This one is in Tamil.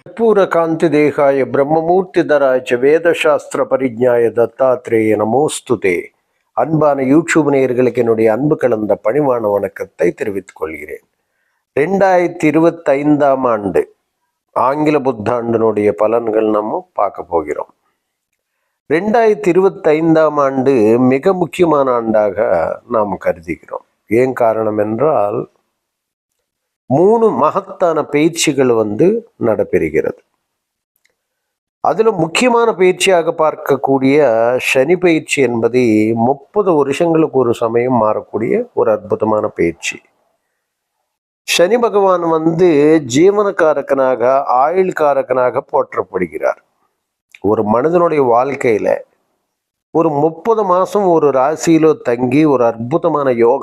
कर्पूरकांति देहाय ब्रह्ममूर्तिधराय च வேதசாஸ்திர பரிஜ்ஞாய தத்தாத்ரேய நமோஸ்துதே. அன்பான யூடியூப் நேயர்களுக்கு என்னுடைய அன்பு கலந்த பணிவான வணக்கத்தை தெரிவித்துக் கொள்கிறேன். 2025 ஆண்டு ஆங்கில புத்தாண்டினுடைய பலன்கள் நம்ம பார்க்க போகிறோம். 2025 ஆண்டு மிக முக்கியமான ஆண்டாக நாம் கருதுகிறோம். ஏன் காரணம் என்றால் 3 மகத்தான பயிற்சிகள் நடைபெறுகிறது. அதில் முக்கியமான பயிற்சியாக பார்க்கக்கூடிய சனி பயிற்சி என்பது 30 வருஷங்களுக்கு ஒரு சமயம் மாறக்கூடிய ஒரு அற்புதமான பயிற்சி. சனி பகவான் ஜீவனக்காரகனாக ஆயுள்காரகனாக போற்றப்படுகிறார். ஒரு மனிதனுடைய வாழ்க்கையில ஒரு 30 மாசம் ஒரு ராசியிலோ தங்கி ஒரு அற்புதமான யோக